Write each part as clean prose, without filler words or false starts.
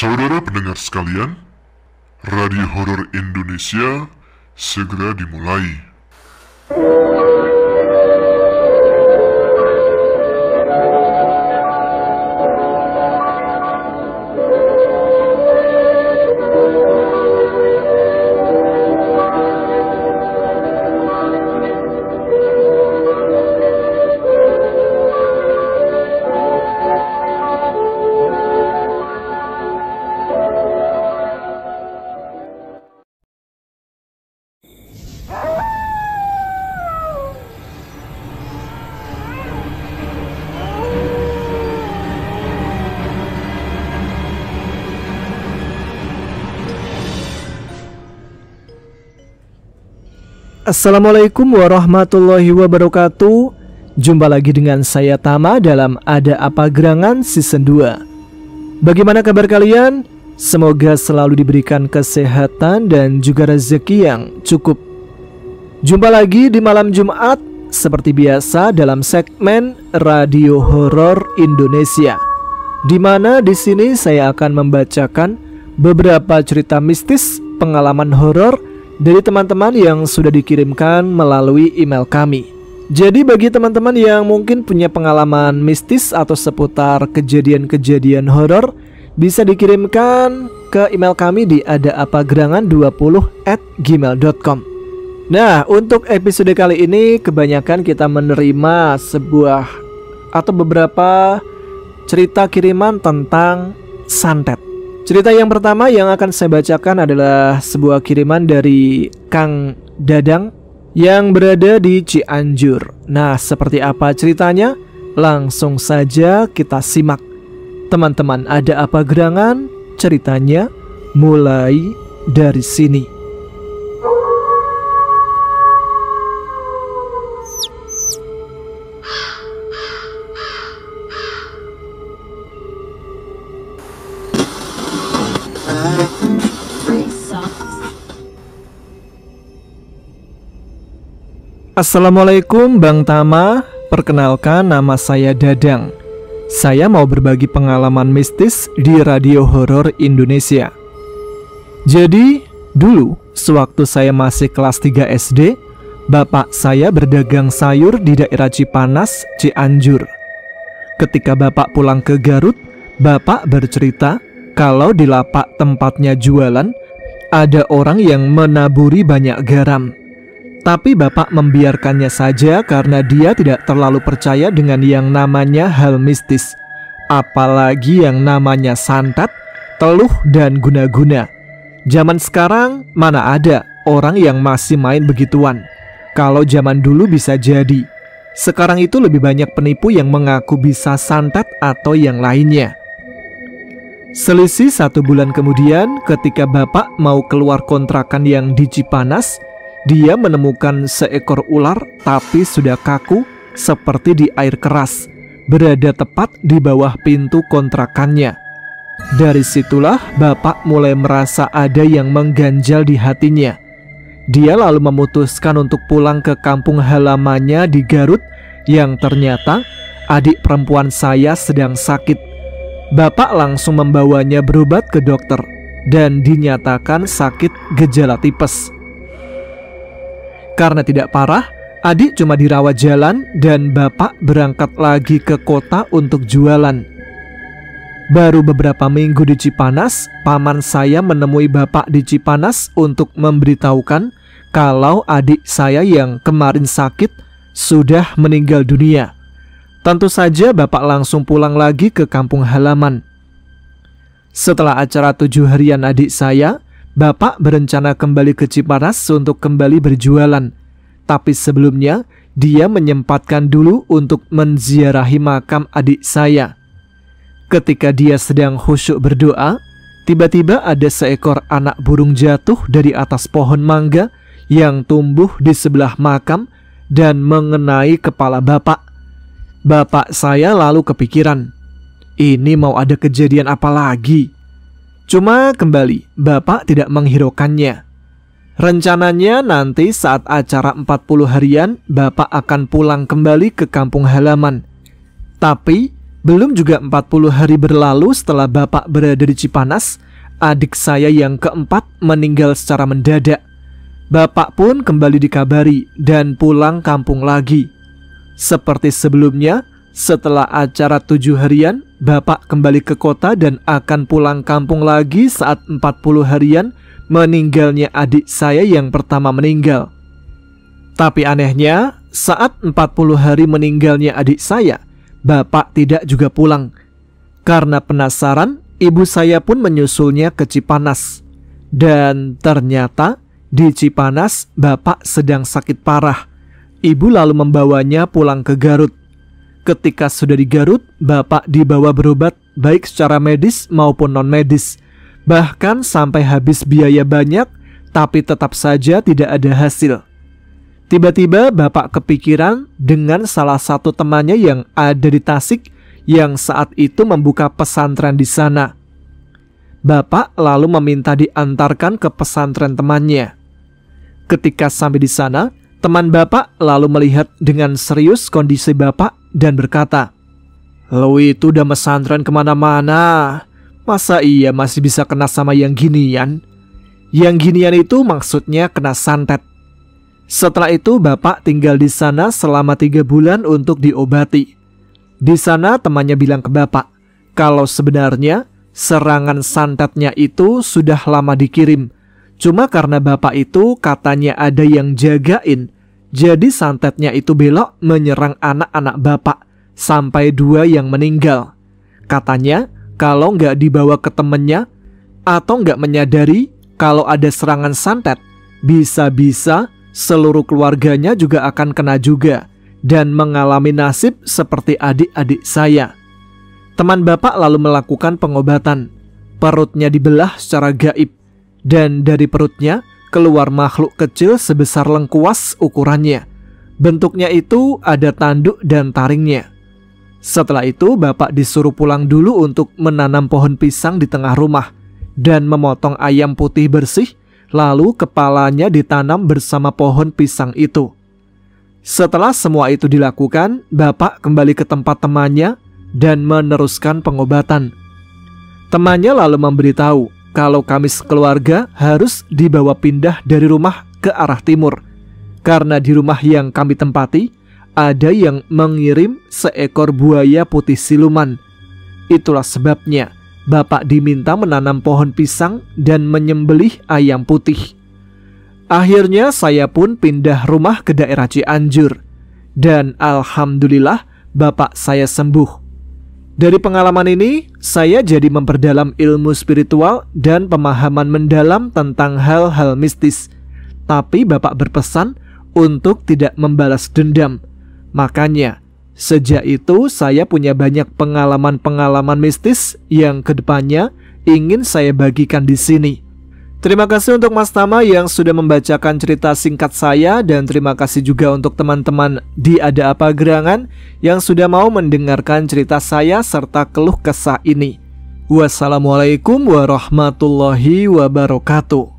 Saudara pendengar sekalian, Radio Horor Indonesia segera dimulai. Assalamualaikum warahmatullahi wabarakatuh. Jumpa lagi dengan saya Tama dalam Ada Apa Gerangan Season 2. Bagaimana kabar kalian? Semoga selalu diberikan kesehatan dan juga rezeki yang cukup. Jumpa lagi di malam Jumat seperti biasa dalam segmen Radio Horor Indonesia, di mana di sini saya akan membacakan beberapa cerita mistis pengalaman horor dari teman-teman yang sudah dikirimkan melalui email kami. Jadi bagi teman-teman yang mungkin punya pengalaman mistis atau seputar kejadian-kejadian horor, bisa dikirimkan ke email kami di adaapagerangan20@gmail.com. Nah, untuk episode kali ini kebanyakan kita menerima sebuah atau beberapa cerita kiriman tentang santet. Cerita yang pertama yang akan saya bacakan adalah sebuah kiriman dari Kang Dadang yang berada di Cianjur. Nah, seperti apa ceritanya? Langsung saja kita simak. Teman-teman, ada apa gerangan? Ceritanya mulai dari sini. Assalamualaikum Bang Tama, perkenalkan nama saya Dadang. Saya mau berbagi pengalaman mistis di Radio Horor Indonesia. Jadi, dulu sewaktu saya masih kelas 3 SD, bapak saya berdagang sayur di daerah Cipanas, Cianjur. Ketika bapak pulang ke Garut, bapak bercerita kalau di lapak tempatnya jualan ada orang yang menaburi banyak garam. Tapi bapak membiarkannya saja karena dia tidak terlalu percaya dengan yang namanya hal mistis, apalagi yang namanya santet, teluh, dan guna-guna. Zaman sekarang mana ada orang yang masih main begituan. Kalau zaman dulu bisa jadi. Sekarang itu lebih banyak penipu yang mengaku bisa santet atau yang lainnya. Selisih 1 bulan kemudian, ketika bapak mau keluar kontrakan yang di Cipanas, dia menemukan seekor ular tapi sudah kaku seperti di air keras, berada tepat di bawah pintu kontrakannya. Dari situlah bapak mulai merasa ada yang mengganjal di hatinya. Dia lalu memutuskan untuk pulang ke kampung halamannya di Garut yang ternyata adik perempuan saya sedang sakit. Bapak langsung membawanya berobat ke dokter dan dinyatakan sakit gejala tipes. Karena tidak parah, adik cuma dirawat jalan dan bapak berangkat lagi ke kota untuk jualan. Baru beberapa minggu di Cipanas, paman saya menemui bapak di Cipanas untuk memberitahukan kalau adik saya yang kemarin sakit sudah meninggal dunia. Tentu saja bapak langsung pulang lagi ke kampung halaman. Setelah acara 7 harian adik saya, bapak berencana kembali ke Cipanas untuk kembali berjualan. Tapi sebelumnya, dia menyempatkan dulu untuk menziarahi makam adik saya. Ketika dia sedang khusyuk berdoa, tiba-tiba ada seekor anak burung jatuh dari atas pohon mangga yang tumbuh di sebelah makam dan mengenai kepala bapak. Bapak saya lalu kepikiran, ini mau ada kejadian apa lagi? Cuma kembali, bapak tidak menghiraukannya. Rencananya nanti saat acara 40 harian, bapak akan pulang kembali ke kampung halaman. Tapi Belum juga 40 hari berlalu setelah Bapak berada di Cipanas, adik saya yang keempat meninggal secara mendadak. Bapak pun kembali dikabari dan pulang kampung lagi. Seperti sebelumnya, setelah acara 7 harian, Bapak kembali ke kota dan akan pulang kampung lagi saat 40 harian meninggalnya adik saya yang pertama meninggal. Tapi anehnya, saat 40 hari meninggalnya adik saya, Bapak tidak juga pulang. Karena penasaran, ibu saya pun menyusulnya ke Cipanas. Dan ternyata di Cipanas Bapak sedang sakit parah. Ibu lalu membawanya pulang ke Garut. Ketika sudah di Garut, Bapak dibawa berobat baik secara medis maupun non-medis. Bahkan sampai habis biaya banyak, tapi tetap saja tidak ada hasil. Tiba-tiba Bapak kepikiran dengan salah satu temannya yang ada di Tasik yang saat itu membuka pesantren di sana. Bapak lalu meminta diantarkan ke pesantren temannya. Ketika sampai di sana, teman Bapak lalu melihat dengan serius kondisi Bapak dan berkata, "Lo itu udah pesantren kemana-mana, masa iya masih bisa kena sama yang ginian?" Yang ginian itu maksudnya kena santet. Setelah itu Bapak tinggal di sana selama 3 bulan untuk diobati. Di sana temannya bilang ke Bapak kalau sebenarnya serangan santetnya itu sudah lama dikirim. Cuma karena Bapak itu katanya ada yang jagain, jadi santetnya itu belok menyerang anak-anak Bapak sampai 2 yang meninggal. Katanya kalau nggak dibawa ke temennya atau nggak menyadari kalau ada serangan santet, bisa-bisa seluruh keluarganya juga akan kena juga dan mengalami nasib seperti adik-adik saya. Teman Bapak lalu melakukan pengobatan. Perutnya dibelah secara gaib dan dari perutnya keluar makhluk kecil sebesar lengkuas ukurannya. Bentuknya itu ada tanduk dan taringnya. Setelah itu Bapak disuruh pulang dulu untuk menanam pohon pisang di tengah rumah dan memotong ayam putih bersih. Lalu kepalanya ditanam bersama pohon pisang itu. Setelah semua itu dilakukan, Bapak kembali ke tempat temannya dan meneruskan pengobatan. Temannya lalu memberitahu kalau kami sekeluarga harus dibawa pindah dari rumah ke arah timur. Karena di rumah yang kami tempati, ada yang mengirim seekor buaya putih siluman. Itulah sebabnya Bapak diminta menanam pohon pisang dan menyembelih ayam putih. Akhirnya saya pun pindah rumah ke daerah Cianjur. Dan alhamdulillah Bapak saya sembuh. Dari pengalaman ini, saya jadi memperdalam ilmu spiritual dan pemahaman mendalam tentang hal-hal mistis. Tapi Bapak berpesan untuk tidak membalas dendam. Makanya sejak itu saya punya banyak pengalaman-pengalaman mistis yang kedepannya ingin saya bagikan di sini. Terima kasih untuk Mas Tama yang sudah membacakan cerita singkat saya, dan terima kasih juga untuk teman-teman di Ada Apa Gerangan yang sudah mau mendengarkan cerita saya serta keluh kesah ini. Wassalamualaikum warahmatullahi wabarakatuh.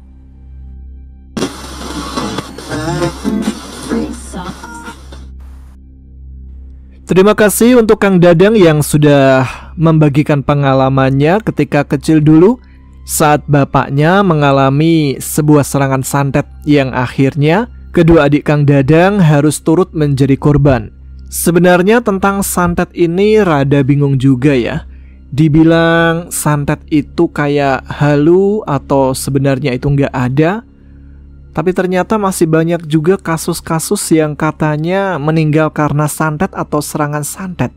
Terima kasih untuk Kang Dadang yang sudah membagikan pengalamannya ketika kecil dulu saat bapaknya mengalami sebuah serangan santet yang akhirnya kedua adik Kang Dadang harus turut menjadi korban. Sebenarnya tentang santet ini rada bingung juga ya. Dibilang santet itu kayak halu atau sebenarnya itu nggak ada. Tapi ternyata masih banyak juga kasus-kasus yang katanya meninggal karena santet atau serangan santet.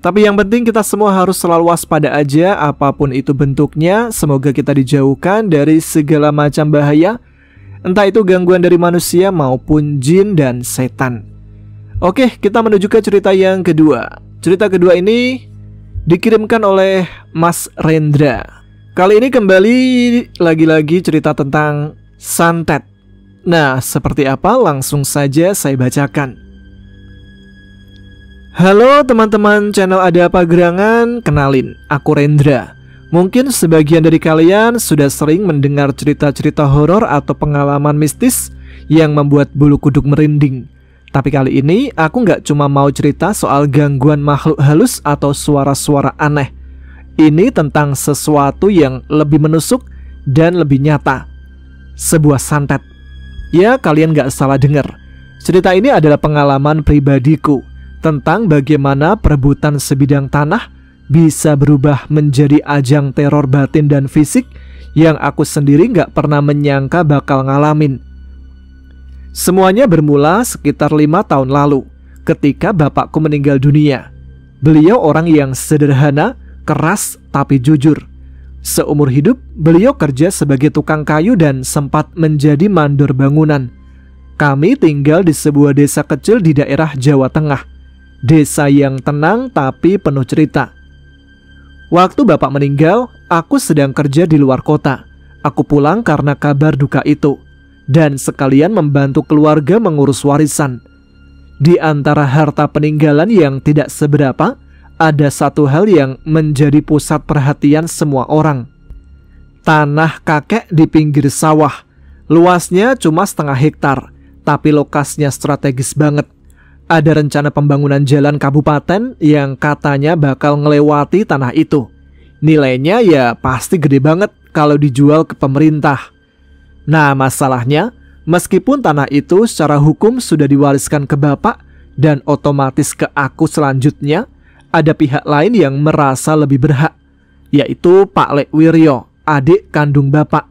Tapi yang penting kita semua harus selalu waspada aja apapun itu bentuknya. Semoga kita dijauhkan dari segala macam bahaya, entah itu gangguan dari manusia maupun jin dan setan. Oke, kita menuju ke cerita yang kedua. Cerita kedua ini dikirimkan oleh Mas Rendra. Kali ini kembali lagi-lagi cerita tentang santet. Nah, seperti apa? Langsung saja saya bacakan. Halo teman-teman channel Ada Apa Gerangan, kenalin, aku Rendra. Mungkin sebagian dari kalian sudah sering mendengar cerita-cerita horor atau pengalaman mistis yang membuat bulu kuduk merinding. Tapi kali ini aku nggak cuma mau cerita soal gangguan makhluk halus atau suara-suara aneh. Ini tentang sesuatu yang lebih menusuk dan lebih nyata. Sebuah santet. Ya, kalian nggak salah dengar. Cerita ini adalah pengalaman pribadiku tentang bagaimana perebutan sebidang tanah bisa berubah menjadi ajang teror batin dan fisik yang aku sendiri nggak pernah menyangka bakal ngalamin. Semuanya bermula sekitar 5 tahun lalu ketika bapakku meninggal dunia. Beliau orang yang sederhana, keras, tapi jujur. Seumur hidup, beliau kerja sebagai tukang kayu dan sempat menjadi mandor bangunan. Kami tinggal di sebuah desa kecil di daerah Jawa Tengah. Desa yang tenang tapi penuh cerita. Waktu bapak meninggal, aku sedang kerja di luar kota. Aku pulang karena kabar duka itu, dan sekalian membantu keluarga mengurus warisan. Di antara harta peninggalan yang tidak seberapa, ada satu hal yang menjadi pusat perhatian semua orang. Tanah kakek di pinggir sawah. Luasnya cuma 0,5 hektar, tapi lokasinya strategis banget. Ada rencana pembangunan jalan kabupaten yang katanya bakal ngelewati tanah itu. Nilainya ya pasti gede banget kalau dijual ke pemerintah. Nah, masalahnya, meskipun tanah itu secara hukum sudah diwariskan ke bapak dan otomatis ke aku selanjutnya, ada pihak lain yang merasa lebih berhak, yaitu Pak Le Wiryo, adik kandung bapak.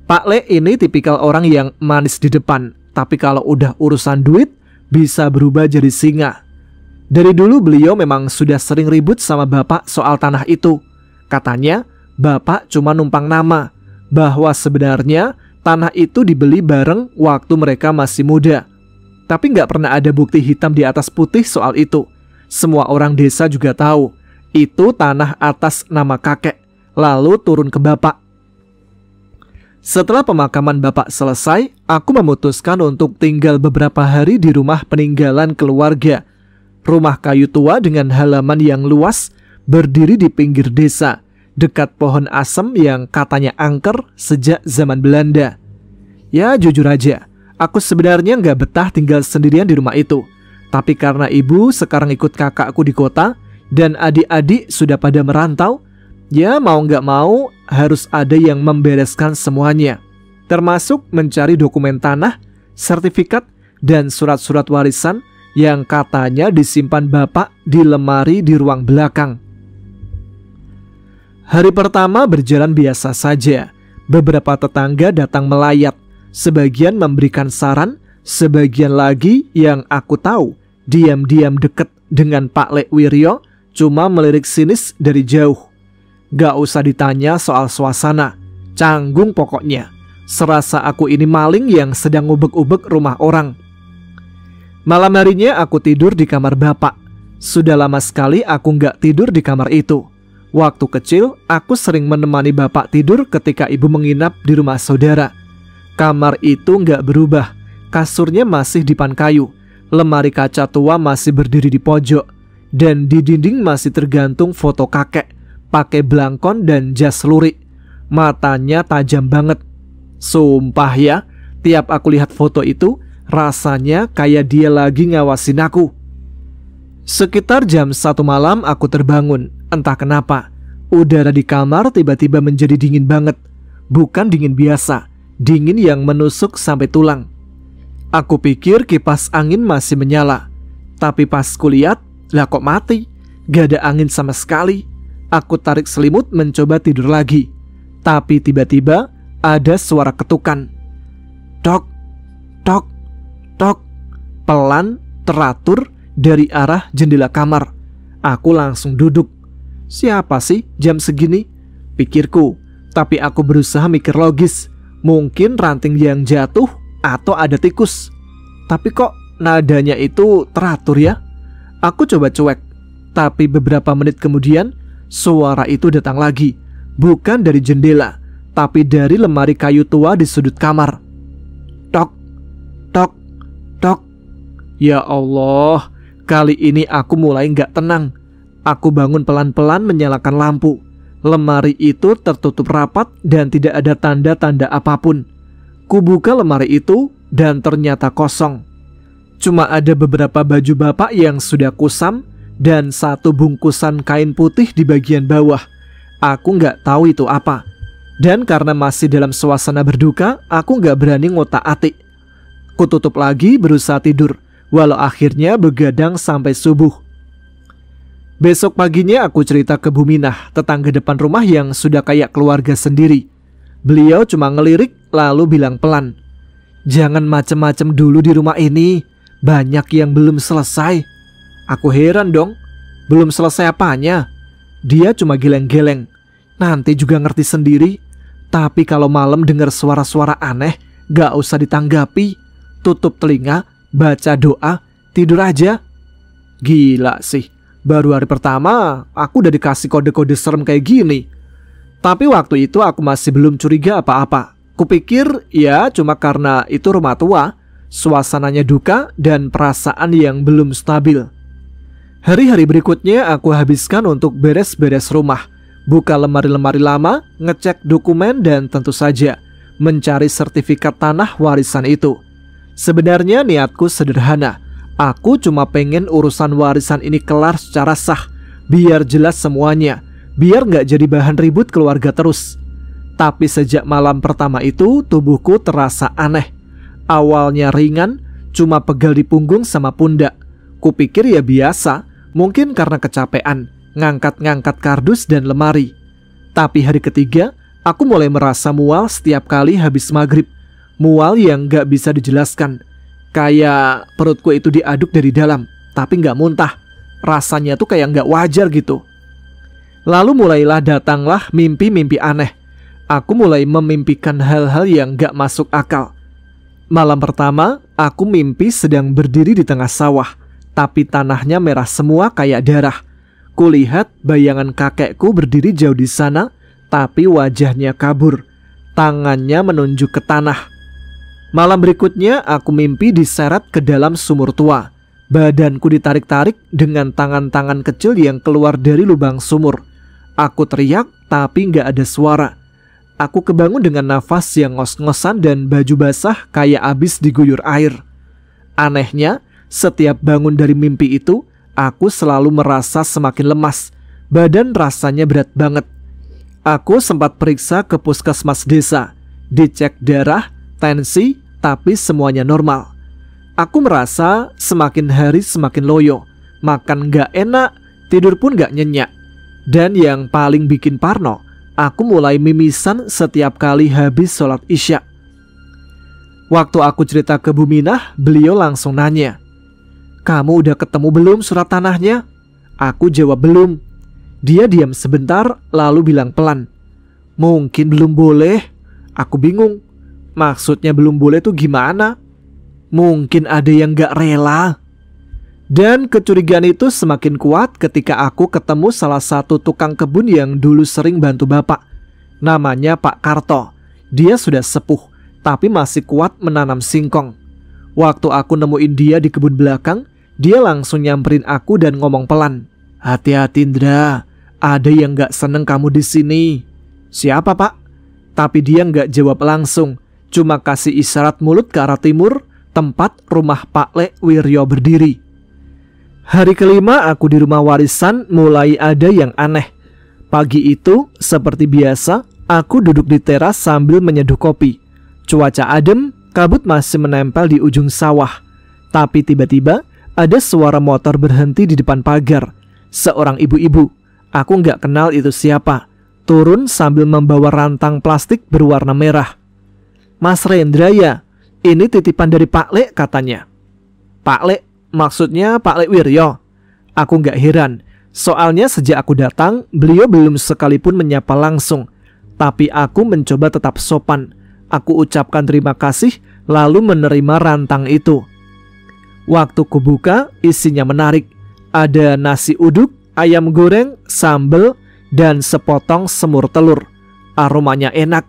Pak Le ini tipikal orang yang manis di depan, tapi kalau udah urusan duit, bisa berubah jadi singa. Dari dulu beliau memang sudah sering ribut sama bapak soal tanah itu. Katanya, bapak cuma numpang nama, bahwa sebenarnya tanah itu dibeli bareng waktu mereka masih muda. Tapi nggak pernah ada bukti hitam di atas putih soal itu. Semua orang desa juga tahu, itu tanah atas nama kakek, lalu turun ke bapak. Setelah pemakaman bapak selesai, aku memutuskan untuk tinggal beberapa hari di rumah peninggalan keluarga. Rumah kayu tua dengan halaman yang luas, berdiri di pinggir desa, dekat pohon asem yang katanya angker sejak zaman Belanda. Ya, jujur aja, aku sebenarnya nggak betah tinggal sendirian di rumah itu. Tapi karena ibu sekarang ikut kakakku di kota dan adik-adik sudah pada merantau, ya mau nggak mau harus ada yang membereskan semuanya. Termasuk mencari dokumen tanah, sertifikat, dan surat-surat warisan yang katanya disimpan bapak di lemari di ruang belakang. Hari pertama berjalan biasa saja. Beberapa tetangga datang melayat. Sebagian memberikan saran, sebagian lagi yang aku tahu diam-diam deket dengan Pak Le Wiryo, cuma melirik sinis dari jauh. Gak usah ditanya soal suasana, canggung pokoknya. Serasa aku ini maling yang sedang ngubek-ubek rumah orang. Malam harinya aku tidur di kamar bapak. Sudah lama sekali aku gak tidur di kamar itu. Waktu kecil, aku sering menemani bapak tidur ketika ibu menginap di rumah saudara. Kamar itu nggak berubah, kasurnya masih dipan kayu, lemari kaca tua masih berdiri di pojok, dan di dinding masih tergantung foto kakek, pakai belangkon dan jas lurik. Matanya tajam banget. Sumpah ya, tiap aku lihat foto itu, rasanya kayak dia lagi ngawasin aku. Sekitar jam 1 malam aku terbangun, entah kenapa. Udara di kamar tiba-tiba menjadi dingin banget. Bukan dingin biasa, dingin yang menusuk sampai tulang. Aku pikir kipas angin masih menyala, tapi pas kulihat, lah kok mati, gak ada angin sama sekali. Aku tarik selimut mencoba tidur lagi, tapi tiba-tiba ada suara ketukan. Tok, tok, tok, pelan, teratur dari arah jendela kamar. Aku langsung duduk. Siapa sih jam segini? Pikirku, tapi aku berusaha mikir logis. Mungkin ranting yang jatuh atau ada tikus. Tapi kok nadanya itu teratur ya? Aku coba cuek. Tapi beberapa menit kemudian suara itu datang lagi. Bukan dari jendela, tapi dari lemari kayu tua di sudut kamar. Tok, tok, tok. Ya Allah, kali ini aku mulai gak tenang. Aku bangun pelan-pelan menyalakan lampu. Lemari itu tertutup rapat dan tidak ada tanda-tanda apapun. Kubuka lemari itu dan ternyata kosong. Cuma ada beberapa baju bapak yang sudah kusam dan satu bungkusan kain putih di bagian bawah. Aku nggak tahu itu apa. Dan karena masih dalam suasana berduka, aku nggak berani ngotak-atik. Kututup lagi berusaha tidur, walau akhirnya begadang sampai subuh. Besok paginya aku cerita ke Bu Minah, tetangga depan rumah yang sudah kayak keluarga sendiri. Beliau cuma ngelirik lalu bilang pelan, "Jangan macem-macem dulu di rumah ini, banyak yang belum selesai." Aku heran dong, belum selesai apanya? Dia cuma geleng-geleng, "Nanti juga ngerti sendiri. Tapi kalau malam dengar suara-suara aneh, gak usah ditanggapi. Tutup telinga, baca doa, tidur aja." Gila sih, baru hari pertama aku udah dikasih kode-kode serem kayak gini. Tapi waktu itu aku masih belum curiga apa-apa. Kupikir ya cuma karena itu rumah tua, suasananya duka dan perasaan yang belum stabil. Hari-hari berikutnya aku habiskan untuk beres-beres rumah, buka lemari-lemari lama, ngecek dokumen dan tentu saja mencari sertifikat tanah warisan itu. Sebenarnya niatku sederhana. Aku cuma pengen urusan warisan ini kelar secara sah, biar jelas semuanya, biar gak jadi bahan ribut keluarga terus. Tapi sejak malam pertama itu tubuhku terasa aneh. Awalnya ringan, cuma pegal di punggung sama pundak. Kupikir ya biasa, mungkin karena kecapean ngangkat-ngangkat kardus dan lemari. Tapi hari ketiga, aku mulai merasa mual setiap kali habis maghrib. Mual yang gak bisa dijelaskan. Kayak perutku itu diaduk dari dalam, tapi gak muntah. Rasanya tuh kayak gak wajar gitu. Lalu mulailah datanglah mimpi-mimpi aneh. Aku mulai memimpikan hal-hal yang gak masuk akal. Malam pertama, aku mimpi sedang berdiri di tengah sawah, tapi tanahnya merah semua kayak darah. Kulihat bayangan kakekku berdiri jauh di sana, tapi wajahnya kabur. Tangannya menunjuk ke tanah. Malam berikutnya aku mimpi diseret ke dalam sumur tua. Badanku ditarik-tarik dengan tangan-tangan kecil yang keluar dari lubang sumur. Aku teriak tapi gak ada suara. Aku kebangun dengan nafas yang ngos-ngosan dan baju basah kayak abis diguyur air. Anehnya, setiap bangun dari mimpi itu, aku selalu merasa semakin lemas. Badan rasanya berat banget. Aku sempat periksa ke puskesmas desa. Dicek darah, tensi, tapi semuanya normal. Aku merasa semakin hari semakin loyo. Makan gak enak, tidur pun gak nyenyak. Dan yang paling bikin parno, aku mulai mimisan setiap kali habis sholat isya. Waktu aku cerita ke Bu Minah, beliau langsung nanya, "Kamu udah ketemu belum surat tanahnya?" Aku jawab belum. Dia diam sebentar lalu bilang pelan, "Mungkin belum boleh." Aku bingung, maksudnya belum boleh tuh gimana? Mungkin ada yang gak rela. Dan kecurigaan itu semakin kuat ketika aku ketemu salah satu tukang kebun yang dulu sering bantu bapak. Namanya Pak Karto. Dia sudah sepuh, tapi masih kuat menanam singkong. Waktu aku nemuin dia di kebun belakang, dia langsung nyamperin aku dan ngomong pelan, "Hati-hati Indra, ada yang gak seneng kamu di sini." "Siapa Pak?" Tapi dia gak jawab langsung, cuma kasih isyarat mulut ke arah timur, tempat rumah Pak Le Wiryo berdiri. Hari kelima aku di rumah warisan mulai ada yang aneh. Pagi itu, seperti biasa, aku duduk di teras sambil menyeduh kopi. Cuaca adem, kabut masih menempel di ujung sawah. Tapi tiba-tiba ada suara motor berhenti di depan pagar. Seorang ibu-ibu, aku nggak kenal itu siapa, turun sambil membawa rantang plastik berwarna merah. "Mas Rendra ya? Ini titipan dari Pak Le," katanya. "Pak Le? Maksudnya Pak Le Wiryo?" Aku nggak heran, soalnya sejak aku datang, beliau belum sekalipun menyapa langsung. Tapi aku mencoba tetap sopan. Aku ucapkan terima kasih, lalu menerima rantang itu. Waktu kubuka, isinya menarik. Ada nasi uduk, ayam goreng, sambal, dan sepotong semur telur. Aromanya enak,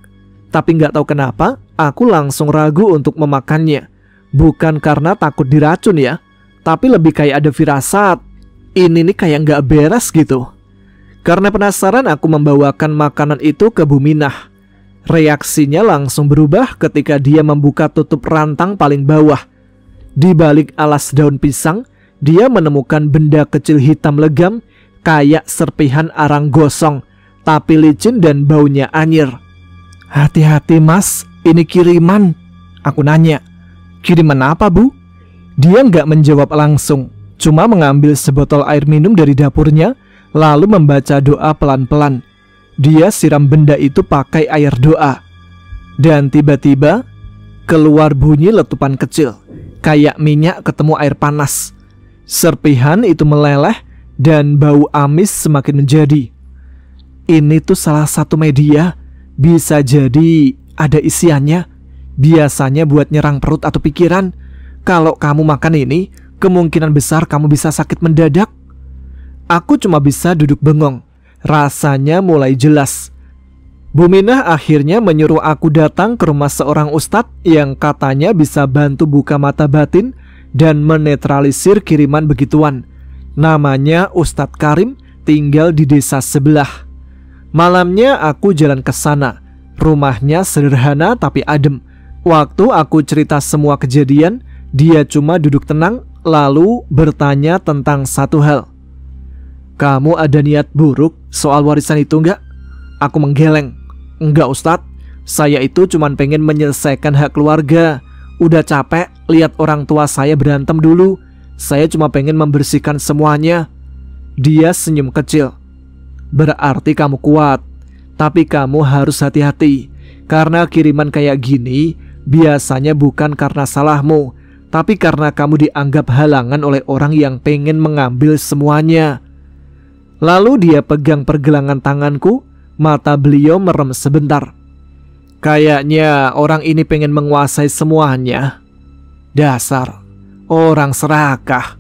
tapi nggak tahu kenapa, aku langsung ragu untuk memakannya. Bukan karena takut diracun ya, tapi lebih kayak ada firasat. Ini nih kayak nggak beres gitu. Karena penasaran, aku membawakan makanan itu ke Bu Minah. Reaksinya langsung berubah ketika dia membuka tutup rantang paling bawah. Di balik alas daun pisang, dia menemukan benda kecil hitam legam kayak serpihan arang gosong, tapi licin dan baunya anyir. "Hati-hati mas, ini kiriman," aku nanya. "Kiriman apa bu?" Dia nggak menjawab langsung, cuma mengambil sebotol air minum dari dapurnya, lalu membaca doa pelan-pelan. Dia siram benda itu pakai air doa. Dan tiba-tiba keluar bunyi letupan kecil, kayak minyak ketemu air panas. Serpihan itu meleleh dan bau amis semakin menjadi. Ini tuh salah satu media, bisa jadi ada isiannya. Biasanya buat nyerang perut atau pikiran. Kalau kamu makan ini, kemungkinan besar kamu bisa sakit mendadak. Aku cuma bisa duduk bengong. Rasanya mulai jelas. Bu Minah akhirnya menyuruh aku datang ke rumah seorang ustadz yang katanya bisa bantu buka mata batin dan menetralisir kiriman begituan. Namanya Ustadz Karim, tinggal di desa sebelah. Malamnya aku jalan ke sana. Rumahnya sederhana tapi adem. Waktu aku cerita semua kejadian, dia cuma duduk tenang lalu bertanya tentang satu hal. "Kamu ada niat buruk soal warisan itu enggak?" Aku menggeleng. "Enggak Ustadz, saya itu cuma pengen menyelesaikan hak keluarga. Udah capek lihat orang tua saya berantem dulu. Saya cuma pengen membersihkan semuanya." Dia senyum kecil. "Berarti kamu kuat. Tapi kamu harus hati-hati. Karena kiriman kayak gini biasanya bukan karena salahmu, tapi karena kamu dianggap halangan oleh orang yang pengen mengambil semuanya." Lalu dia pegang pergelangan tanganku. Mata beliau merem sebentar. "Kayaknya orang ini pengen menguasai semuanya. Dasar orang serakah."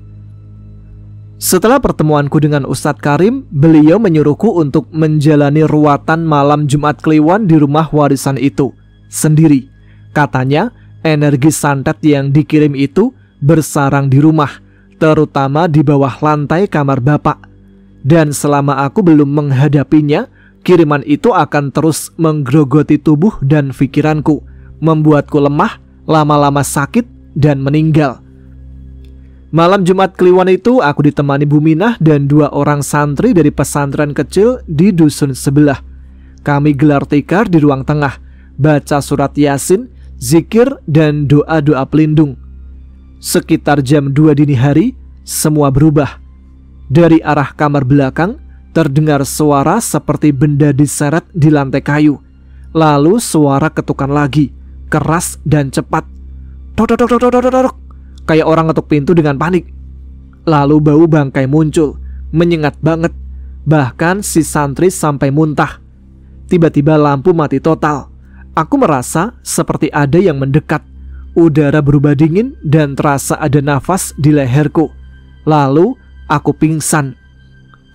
Setelah pertemuanku dengan Ustadz Karim, beliau menyuruhku untuk menjalani ruatan malam Jumat Kliwon di rumah warisan itu sendiri. Katanya energi santet yang dikirim itu bersarang di rumah, terutama di bawah lantai kamar bapak. Dan selama aku belum menghadapinya, kiriman itu akan terus menggerogoti tubuh dan pikiranku, membuatku lemah, lama-lama sakit, dan meninggal. Malam Jumat Kliwon itu aku ditemani Bu Minah dan 2 orang santri dari pesantren kecil di dusun sebelah. Kami gelar tikar di ruang tengah, baca surat Yasin, zikir, dan doa-doa pelindung. Sekitar jam 2 dini hari, semua berubah. Dari arah kamar belakang terdengar suara seperti benda diseret di lantai kayu. Lalu suara ketukan lagi, keras dan cepat. Dok dok dok dok dok dok, kayak orang ngetuk pintu dengan panik. Lalu bau bangkai muncul, menyengat banget. Bahkan si santri sampai muntah. Tiba-tiba lampu mati total. Aku merasa seperti ada yang mendekat. Udara berubah dingin dan terasa ada nafas di leherku. Lalu aku pingsan.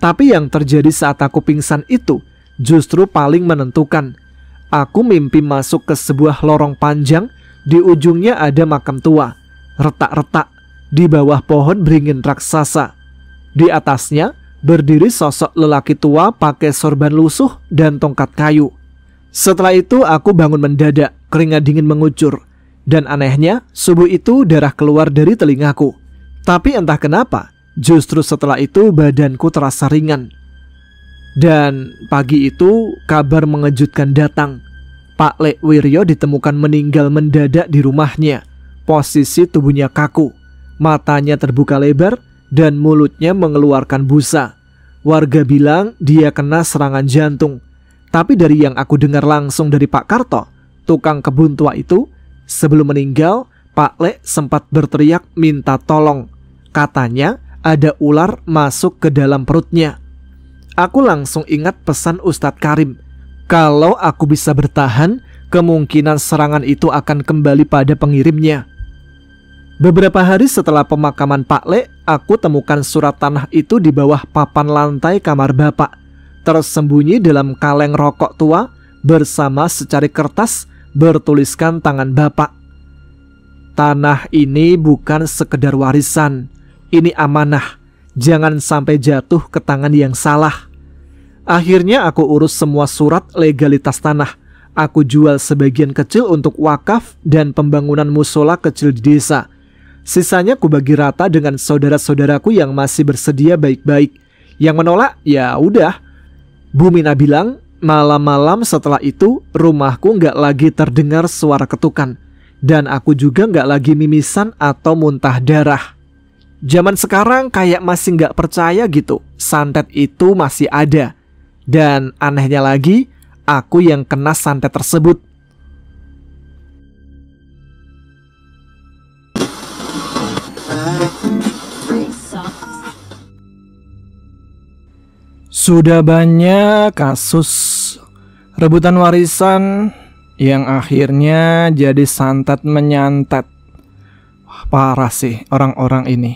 Tapi yang terjadi saat aku pingsan itu justru paling menentukan. Aku mimpi masuk ke sebuah lorong panjang. Di ujungnya ada makam tua, retak-retak. Di bawah pohon beringin raksasa. Di atasnya berdiri sosok lelaki tua pakai sorban lusuh dan tongkat kayu. Setelah itu aku bangun mendadak, keringat dingin mengucur. Dan anehnya, subuh itu darah keluar dari telingaku. Tapi entah kenapa, justru setelah itu badanku terasa ringan. Dan pagi itu kabar mengejutkan datang. Pak Lek Wiryo ditemukan meninggal mendadak di rumahnya. Posisi tubuhnya kaku, matanya terbuka lebar, dan mulutnya mengeluarkan busa. Warga bilang dia kena serangan jantung. Tapi dari yang aku dengar langsung dari Pak Karto, tukang kebun tua itu, sebelum meninggal, Pak Lek sempat berteriak minta tolong. Katanya ada ular masuk ke dalam perutnya. Aku langsung ingat pesan Ustadz Karim. Kalau aku bisa bertahan, kemungkinan serangan itu akan kembali pada pengirimnya. Beberapa hari setelah pemakaman Pak Lek, aku temukan surat tanah itu di bawah papan lantai kamar bapak, tersembunyi dalam kaleng rokok tua bersama secari kertas bertuliskan tangan bapak. Tanah ini bukan sekedar warisan, ini amanah. Jangan sampai jatuh ke tangan yang salah. Akhirnya aku urus semua surat legalitas tanah. Aku jual sebagian kecil untuk wakaf dan pembangunan musola kecil di desa. Sisanya kubagi rata dengan saudara-saudaraku yang masih bersedia baik-baik. Yang menolak, ya udah. Bu Mina bilang, malam-malam setelah itu rumahku nggak lagi terdengar suara ketukan. Dan aku juga nggak lagi mimisan atau muntah darah. Zaman sekarang kayak masih nggak percaya gitu, santet itu masih ada. Dan anehnya lagi, aku yang kena santet tersebut. Sudah banyak kasus rebutan warisan yang akhirnya jadi santet menyantet. Wah, parah sih orang-orang ini.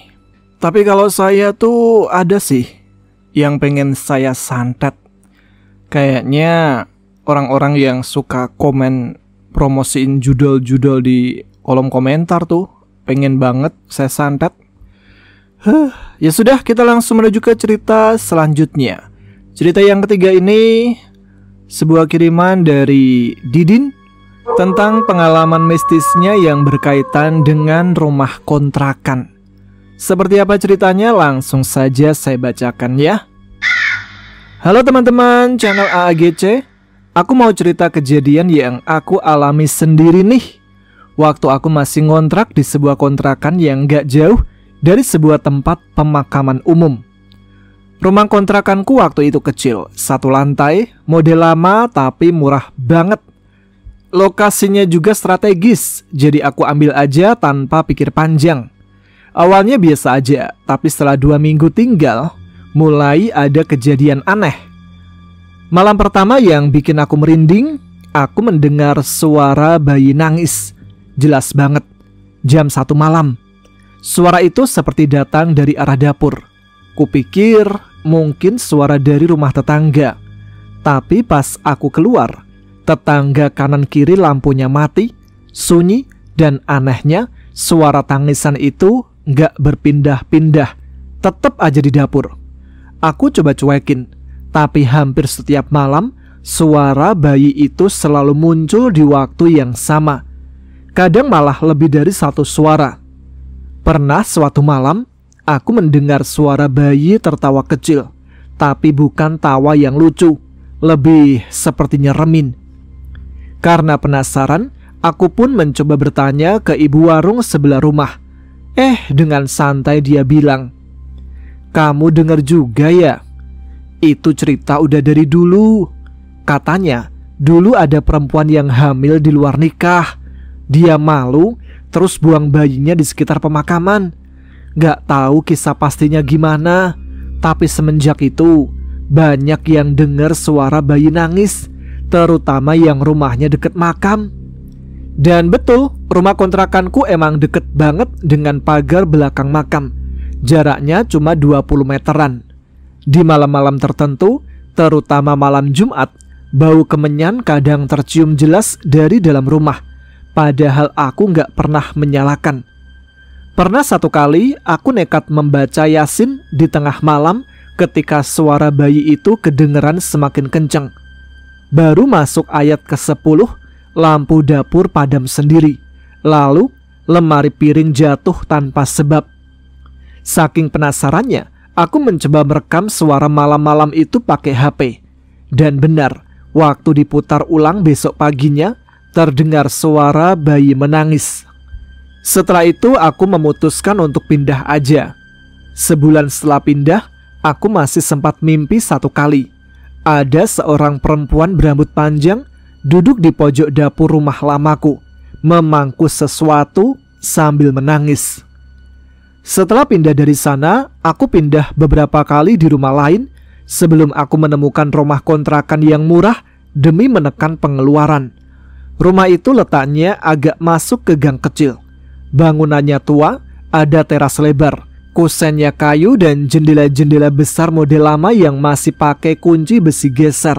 Tapi kalau saya tuh ada sih yang pengen saya santet. Kayaknya orang-orang yang suka komen promosiin judul-judul di kolom komentar tuh pengen banget saya santet. Ya sudah, kita langsung menuju ke cerita selanjutnya. Cerita yang ketiga ini sebuah kiriman dari Didin tentang pengalaman mistisnya yang berkaitan dengan rumah kontrakan. Seperti apa ceritanya? Langsung saja saya bacakan ya. Halo teman-teman channel AAGC. Aku mau cerita kejadian yang aku alami sendiri nih. Waktu aku masih ngontrak di sebuah kontrakan yang gak jauh dari sebuah tempat pemakaman umum. Rumah kontrakanku waktu itu kecil, 1 lantai, model lama tapi murah banget. Lokasinya juga strategis, jadi aku ambil aja tanpa pikir panjang. Awalnya biasa aja, tapi setelah 2 minggu tinggal, mulai ada kejadian aneh. Malam pertama yang bikin aku merinding, aku mendengar suara bayi nangis. Jelas banget, jam 1 malam. Suara itu seperti datang dari arah dapur. Kupikir mungkin suara dari rumah tetangga. Tapi pas aku keluar, tetangga kanan kiri lampunya mati, sunyi, dan anehnya suara tangisan itu gak berpindah-pindah, tetap aja di dapur. Aku coba cuekin, tapi hampir setiap malam suara bayi itu selalu muncul di waktu yang sama. Kadang malah lebih dari 1 suara. Pernah suatu malam, aku mendengar suara bayi tertawa kecil, tapi bukan tawa yang lucu, lebih seperti nyeremin. Karena penasaran, aku pun mencoba bertanya ke ibu warung sebelah rumah. Dengan santai dia bilang, "Kamu dengar juga ya? Itu cerita udah dari dulu. Katanya, dulu ada perempuan yang hamil di luar nikah. Dia malu, terus buang bayinya di sekitar pemakaman. Gak tahu kisah pastinya gimana, tapi semenjak itu banyak yang dengar suara bayi nangis, terutama yang rumahnya deket makam." Dan betul, rumah kontrakanku emang deket banget dengan pagar belakang makam. Jaraknya cuma 20 meteran. Di malam-malam tertentu, terutama malam Jumat, bau kemenyan kadang tercium jelas dari dalam rumah. Padahal aku gak pernah menyalakan. Pernah satu kali aku nekat membaca Yasin di tengah malam ketika suara bayi itu kedengeran semakin kencang. Baru masuk ayat ke-10, lampu dapur padam sendiri. Lalu lemari piring jatuh tanpa sebab. Saking penasarannya, aku mencoba merekam suara malam-malam itu pakai HP. Dan benar, waktu diputar ulang besok paginya, terdengar suara bayi menangis. Setelah itu aku memutuskan untuk pindah aja. Sebulan setelah pindah, aku masih sempat mimpi 1 kali. Ada seorang perempuan berambut panjang duduk di pojok dapur rumah lamaku, memangku sesuatu sambil menangis. Setelah pindah dari sana, aku pindah beberapa kali di rumah lain sebelum aku menemukan rumah kontrakan yang murah demi menekan pengeluaran. Rumah itu letaknya agak masuk ke gang kecil. Bangunannya tua, ada teras lebar, kusennya kayu dan jendela-jendela besar model lama yang masih pakai kunci besi geser.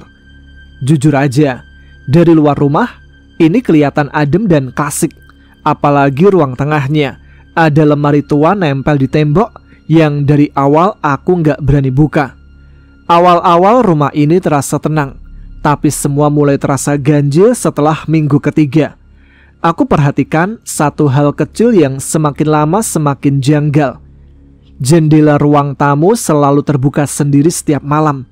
Jujur aja, dari luar rumah, ini kelihatan adem dan klasik. Apalagi ruang tengahnya, ada lemari tua nempel di tembok yang dari awal aku nggak berani buka. Awal-awal rumah ini terasa tenang, tapi semua mulai terasa ganjil setelah minggu ketiga. aku perhatikan satu hal kecil yang semakin lama semakin janggal. Jendela ruang tamu selalu terbuka sendiri setiap malam.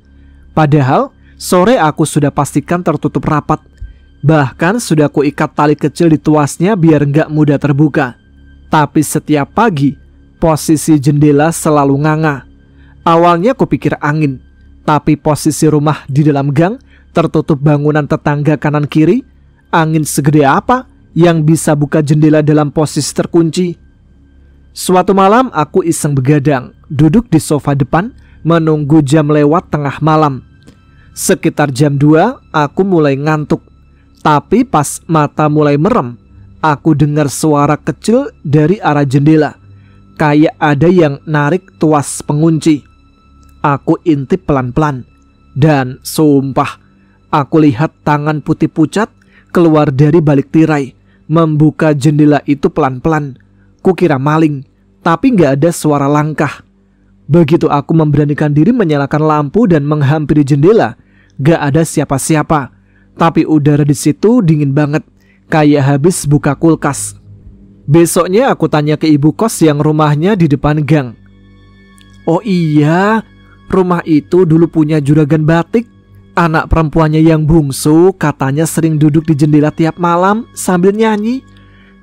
Padahal sore aku sudah pastikan tertutup rapat. Bahkan sudah kuikat tali kecil di tuasnya biar nggak mudah terbuka. Tapi setiap pagi, posisi jendela selalu nganga. Awalnya kupikir angin, tapi posisi rumah di dalam gang tertutup bangunan tetangga kanan kiri. Angin segede apa yang bisa buka jendela dalam posisi terkunci? Suatu malam aku iseng begadang, duduk di sofa depan menunggu jam lewat tengah malam. Sekitar jam 2 aku mulai ngantuk. Tapi pas mata mulai merem, aku dengar suara kecil dari arah jendela. Kayak ada yang narik tuas pengunci. Aku intip pelan-pelan. Dan sumpah, aku lihat tangan putih pucat keluar dari balik tirai, membuka jendela itu pelan-pelan. Kukira maling, tapi gak ada suara langkah. Begitu aku memberanikan diri menyalakan lampu dan menghampiri jendela, gak ada siapa-siapa. Tapi udara di situ dingin banget, kayak habis buka kulkas. Besoknya aku tanya ke ibu kos yang rumahnya di depan gang. Oh iya, rumah itu dulu punya juragan batik. Anak perempuannya yang bungsu katanya sering duduk di jendela tiap malam sambil nyanyi.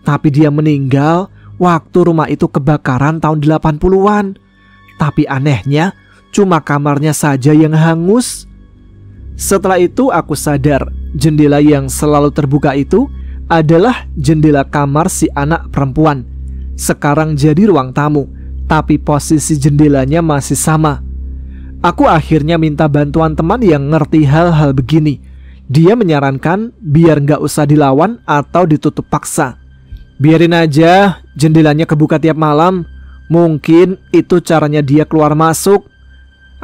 Tapi dia meninggal waktu rumah itu kebakaran tahun 80-an. Tapi anehnya, cuma kamarnya saja yang hangus. Setelah itu aku sadar jendela yang selalu terbuka itu adalah jendela kamar si anak perempuan. Sekarang jadi ruang tamu, tapi posisi jendelanya masih sama. Aku akhirnya minta bantuan teman yang ngerti hal-hal begini. Dia menyarankan biar gak usah dilawan atau ditutup paksa. Biarin aja jendelanya kebuka tiap malam. Mungkin itu caranya dia keluar masuk.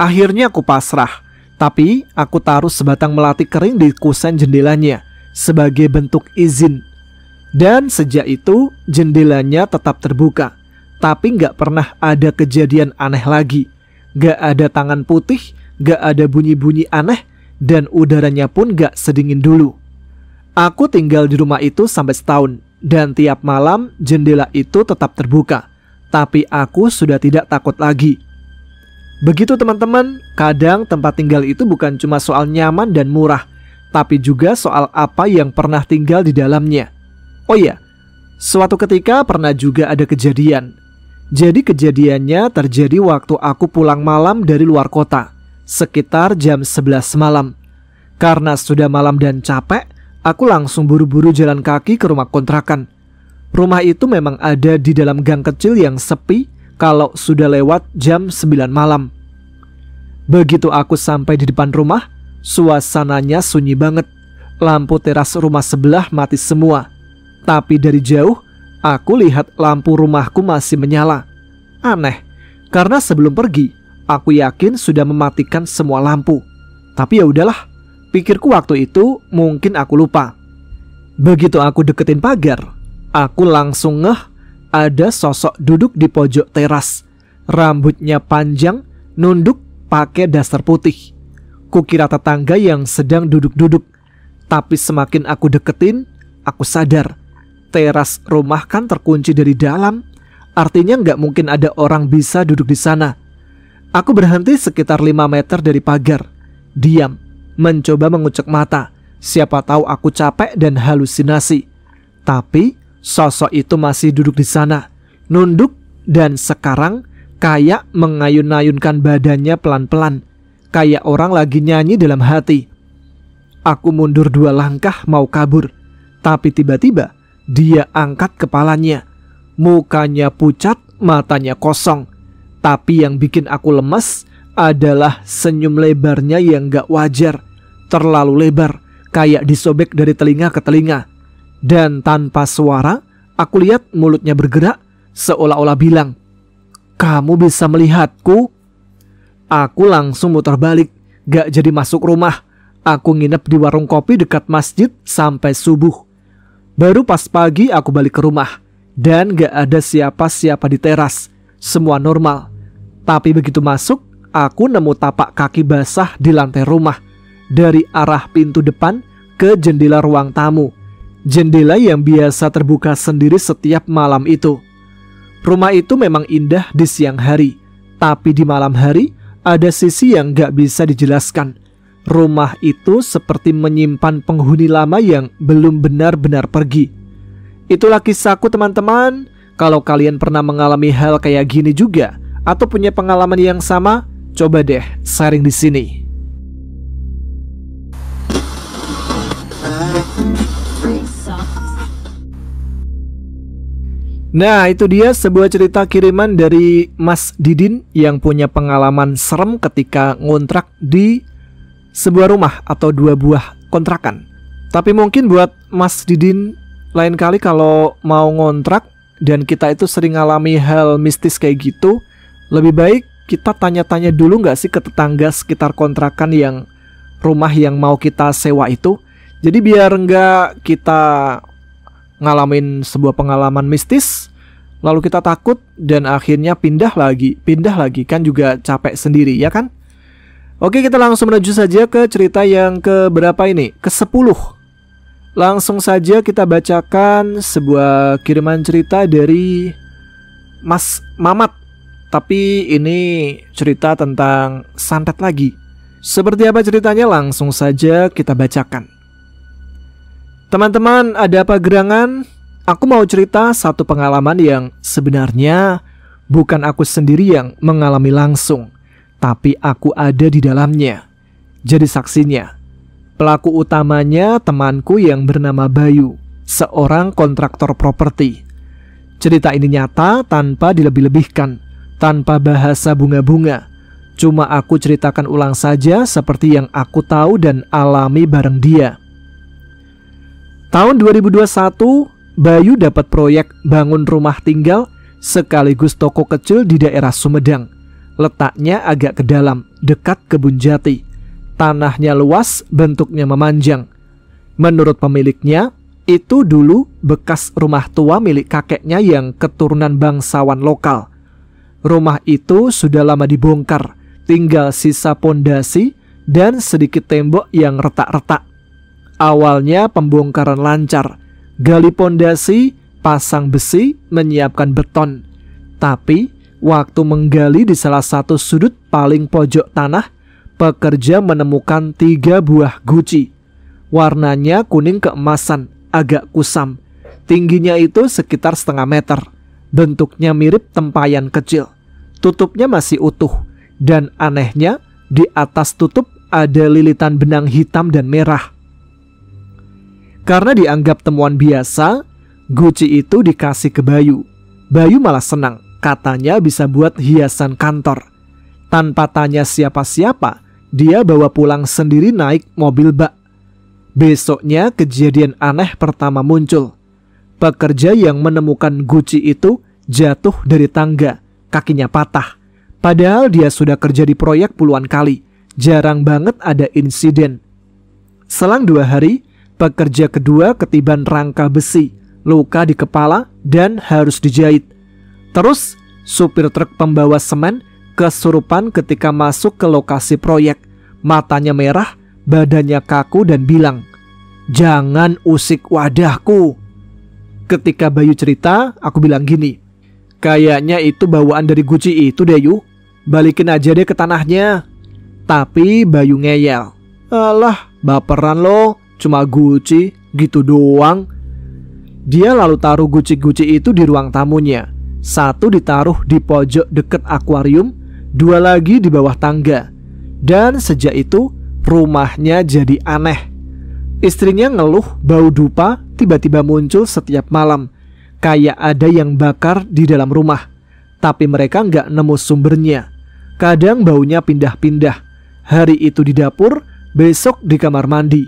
Akhirnya aku pasrah. Tapi aku taruh sebatang melati kering di kusen jendelanya sebagai bentuk izin. Dan sejak itu jendelanya tetap terbuka. Tapi gak pernah ada kejadian aneh lagi. Gak ada tangan putih, gak ada bunyi-bunyi aneh, dan udaranya pun gak sedingin dulu. Aku tinggal di rumah itu sampai setahun. Dan tiap malam jendela itu tetap terbuka. Tapi aku sudah tidak takut lagi. Begitu teman-teman, kadang tempat tinggal itu bukan cuma soal nyaman dan murah, tapi juga soal apa yang pernah tinggal di dalamnya. Oh iya, suatu ketika pernah juga ada kejadian. Jadi kejadiannya terjadi waktu aku pulang malam dari luar kota, sekitar jam 11 malam. Karena sudah malam dan capek, aku langsung buru-buru jalan kaki ke rumah kontrakan. Rumah itu memang ada di dalam gang kecil yang sepi kalau sudah lewat jam 9 malam. Begitu aku sampai di depan rumah, suasananya sunyi banget. Lampu teras rumah sebelah mati semua. Tapi dari jauh, aku lihat lampu rumahku masih menyala. Aneh, karena sebelum pergi, aku yakin sudah mematikan semua lampu. Tapi ya udahlah, pikirku waktu itu mungkin aku lupa. Begitu aku deketin pagar, aku langsung ngeh ada sosok duduk di pojok teras. Rambutnya panjang, nunduk pakai daster putih. Kukira tetangga yang sedang duduk-duduk. Tapi semakin aku deketin, aku sadar teras rumah kan terkunci dari dalam. Artinya nggak mungkin ada orang bisa duduk di sana. Aku berhenti sekitar 5 meter dari pagar. Diam, mencoba mengucek mata. Siapa tahu aku capek dan halusinasi. Tapi sosok itu masih duduk di sana, nunduk, dan sekarang kayak mengayun-ayunkan badannya pelan-pelan, kayak orang lagi nyanyi dalam hati. Aku mundur 2 langkah mau kabur, tapi tiba-tiba dia angkat kepalanya. Mukanya pucat, matanya kosong. Tapi yang bikin aku lemes adalah senyum lebarnya yang gak wajar, terlalu lebar, kayak disobek dari telinga ke telinga. Dan tanpa suara, aku lihat mulutnya bergerak, seolah-olah bilang, "Kamu bisa melihatku?" Aku langsung muter balik, gak jadi masuk rumah. Aku nginep di warung kopi dekat masjid sampai subuh. Baru pas pagi aku balik ke rumah, dan gak ada siapa-siapa di teras. Semua normal. Tapi begitu masuk, aku nemu tapak kaki basah di lantai rumah, dari arah pintu depan ke jendela ruang tamu. jendela yang biasa terbuka sendiri setiap malam itu. Rumah itu memang indah di siang hari, tapi di malam hari ada sisi yang gak bisa dijelaskan. Rumah itu seperti menyimpan penghuni lama yang belum benar-benar pergi. Itulah kisahku teman-teman. Kalau kalian pernah mengalami hal kayak gini juga, atau punya pengalaman yang sama, coba deh sharing di sini. Nah, itu dia sebuah cerita kiriman dari Mas Didin yang punya pengalaman serem ketika ngontrak di sebuah rumah atau 2 buah kontrakan. Tapi mungkin buat Mas Didin, lain kali kalau mau ngontrak dan kita itu sering ngalami hal mistis kayak gitu, lebih baik kita tanya-tanya dulu gak sih ke tetangga sekitar kontrakan yang rumah yang mau kita sewa itu. Jadi biar nggak kita ngalamin sebuah pengalaman mistis, lalu kita takut dan akhirnya pindah lagi kan juga capek sendiri ya kan. Oke, kita langsung menuju saja ke cerita yang ke berapa ini? Ke-10. Langsung saja kita bacakan sebuah kiriman cerita dari Mas Mamat. Tapi ini cerita tentang santet lagi. Seperti apa ceritanya? Langsung saja kita bacakan. Teman-teman, ada apa gerangan? Aku mau cerita satu pengalaman yang sebenarnya bukan aku sendiri yang mengalami langsung, tapi aku ada di dalamnya, jadi saksinya. Pelaku utamanya temanku yang bernama Bayu, seorang kontraktor properti. Cerita ini nyata tanpa dilebih-lebihkan, tanpa bahasa bunga-bunga. Cuma aku ceritakan ulang saja seperti yang aku tahu dan alami bareng dia. Tahun 2021, Bayu dapat proyek bangun rumah tinggal sekaligus toko kecil di daerah Sumedang. Letaknya agak ke dalam, dekat kebun jati. Tanahnya luas, bentuknya memanjang. Menurut pemiliknya, itu dulu bekas rumah tua milik kakeknya yang keturunan bangsawan lokal. Rumah itu sudah lama dibongkar, tinggal sisa pondasi dan sedikit tembok yang retak-retak. Awalnya pembongkaran lancar, gali pondasi, pasang besi, menyiapkan beton. Tapi waktu menggali di salah satu sudut paling pojok tanah, pekerja menemukan 3 buah guci. Warnanya kuning keemasan, agak kusam. Tingginya itu sekitar setengah meter. Bentuknya mirip tempayan kecil. Tutupnya masih utuh. Dan anehnya, di atas tutup ada lilitan benang hitam dan merah. Karena dianggap temuan biasa, guci itu dikasih ke Bayu. Bayu malah senang, katanya bisa buat hiasan kantor. Tanpa tanya siapa-siapa, dia bawa pulang sendiri naik mobil bak. Besoknya kejadian aneh pertama muncul. Pekerja yang menemukan guci itu jatuh dari tangga, kakinya patah. Padahal dia sudah kerja di proyek puluhan kali, jarang banget ada insiden. Selang 2 hari, pekerja kedua ketiban rangka besi, luka di kepala dan harus dijahit. Terus, supir truk pembawa semen kesurupan ketika masuk ke lokasi proyek. Matanya merah, badannya kaku dan bilang, "Jangan usik wadahku." Ketika Bayu cerita, aku bilang gini, "Kayaknya itu bawaan dari guci itu deh Yu. Balikin aja deh ke tanahnya." Tapi Bayu ngeyel, "Alah, baperan lo. Cuma guci, gitu doang." Dia lalu taruh guci-guci itu di ruang tamunya. 1 ditaruh di pojok deket akuarium, 2 lagi di bawah tangga. Dan sejak itu, rumahnya jadi aneh. Istrinya ngeluh bau dupa tiba-tiba muncul setiap malam. Kayak ada yang bakar di dalam rumah. Tapi mereka nggak nemu sumbernya. Kadang baunya pindah-pindah. Hari itu di dapur, besok di kamar mandi.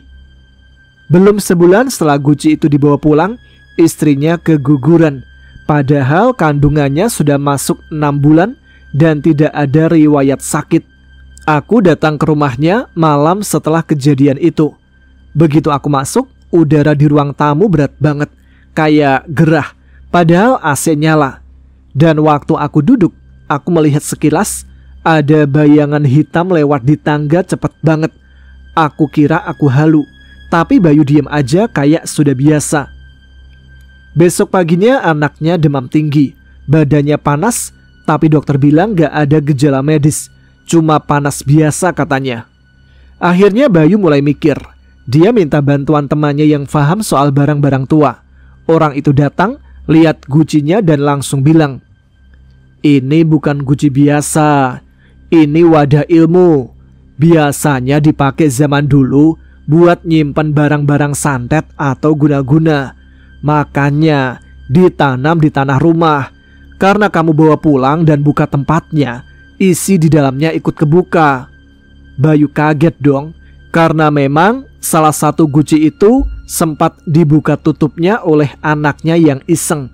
Belum sebulan setelah guci itu dibawa pulang, istrinya keguguran. Padahal kandungannya sudah masuk 6 bulan dan tidak ada riwayat sakit. Aku datang ke rumahnya malam setelah kejadian itu. Begitu aku masuk, udara di ruang tamu berat banget, kayak gerah, padahal AC nyala. Dan waktu aku duduk, aku melihat sekilas ada bayangan hitam lewat di tangga cepet banget. Aku kira aku halu. Tapi Bayu diam aja kayak sudah biasa. Besok paginya anaknya demam tinggi, badannya panas, tapi dokter bilang gak ada gejala medis, cuma panas biasa katanya. Akhirnya Bayu mulai mikir. Dia minta bantuan temannya yang paham soal barang-barang tua. Orang itu datang, lihat gucinya dan langsung bilang, "Ini bukan guci biasa, ini wadah ilmu. Biasanya dipakai zaman dulu buat nyimpan barang-barang santet atau guna-guna. Makanya ditanam di tanah rumah. Karena kamu bawa pulang dan buka tempatnya, isi di dalamnya ikut kebuka." Bayu kaget dong, karena memang salah satu guci itu sempat dibuka tutupnya oleh anaknya yang iseng.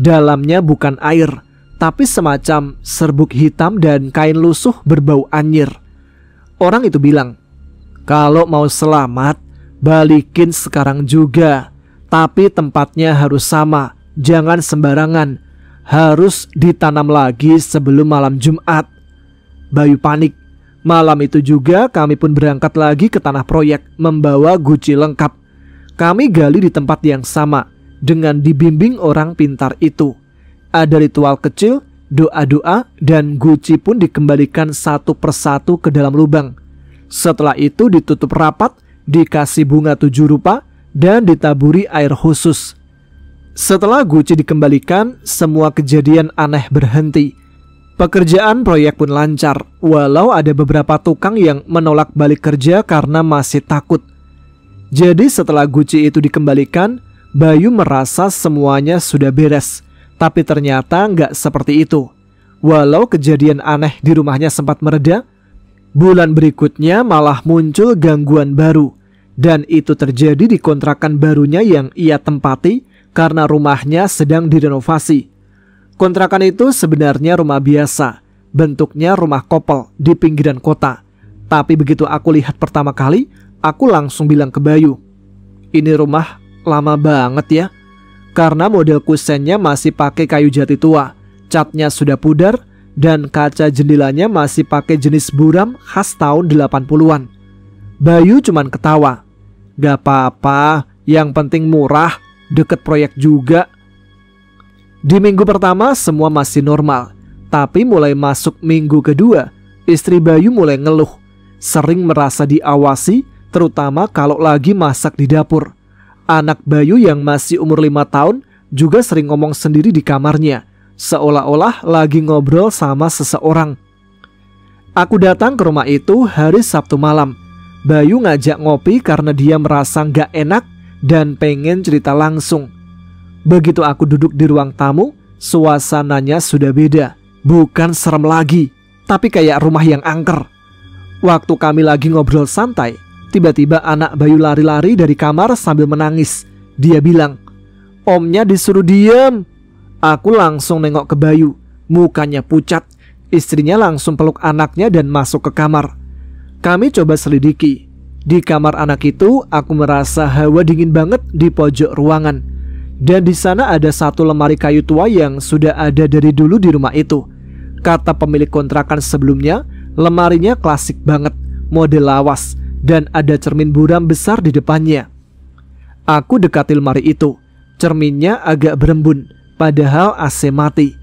Dalamnya bukan air, tapi semacam serbuk hitam dan kain lusuh berbau anyir. Orang itu bilang, "Kalau mau selamat, balikin sekarang juga. Tapi tempatnya harus sama, jangan sembarangan. Harus ditanam lagi sebelum malam Jumat." Bayu panik. Malam itu juga kami pun berangkat lagi ke tanah proyek membawa guci lengkap. Kami gali di tempat yang sama dengan dibimbing orang pintar itu. Ada ritual kecil, doa-doa, dan guci pun dikembalikan satu persatu ke dalam lubang. Setelah itu ditutup rapat, dikasih bunga 7 rupa, dan ditaburi air khusus. Setelah guci dikembalikan, semua kejadian aneh berhenti. Pekerjaan proyek pun lancar, walau ada beberapa tukang yang menolak balik kerja karena masih takut. Jadi setelah guci itu dikembalikan, Bayu merasa semuanya sudah beres. Tapi ternyata nggak seperti itu. Walau kejadian aneh di rumahnya sempat mereda, bulan berikutnya malah muncul gangguan baru. Dan itu terjadi di kontrakan barunya yang ia tempati karena rumahnya sedang direnovasi. Kontrakan itu sebenarnya rumah biasa, bentuknya rumah kopel di pinggiran kota. Tapi begitu aku lihat pertama kali, aku langsung bilang ke Bayu, "Ini rumah lama banget ya." Karena model kusennya masih pakai kayu jati tua, catnya sudah pudar, dan kaca jendelanya masih pakai jenis buram khas tahun 80-an. Bayu cuman ketawa, "Gak apa-apa, yang penting murah, deket proyek juga." Di minggu pertama semua masih normal, tapi mulai masuk minggu kedua, istri Bayu mulai ngeluh, sering merasa diawasi, terutama kalau lagi masak di dapur. Anak Bayu yang masih umur 5 tahun juga sering ngomong sendiri di kamarnya, seolah-olah lagi ngobrol sama seseorang. Aku datang ke rumah itu hari Sabtu malam. Bayu ngajak ngopi karena dia merasa gak enak dan pengen cerita langsung. Begitu aku duduk di ruang tamu, suasananya sudah beda. Bukan serem lagi, tapi kayak rumah yang angker. Waktu kami lagi ngobrol santai, tiba-tiba anak Bayu lari-lari dari kamar sambil menangis. Dia bilang, "Omnya disuruh diem." Aku langsung nengok ke Bayu, mukanya pucat. Istrinya langsung peluk anaknya dan masuk ke kamar. Kami coba selidiki. Di kamar anak itu, aku merasa hawa dingin banget di pojok ruangan. Dan di sana ada satu lemari kayu tua yang sudah ada dari dulu di rumah itu. Kata pemilik kontrakan sebelumnya, lemarinya klasik banget, model lawas, dan ada cermin buram besar di depannya. Aku dekati lemari itu. Cerminnya agak berembun, padahal AC mati.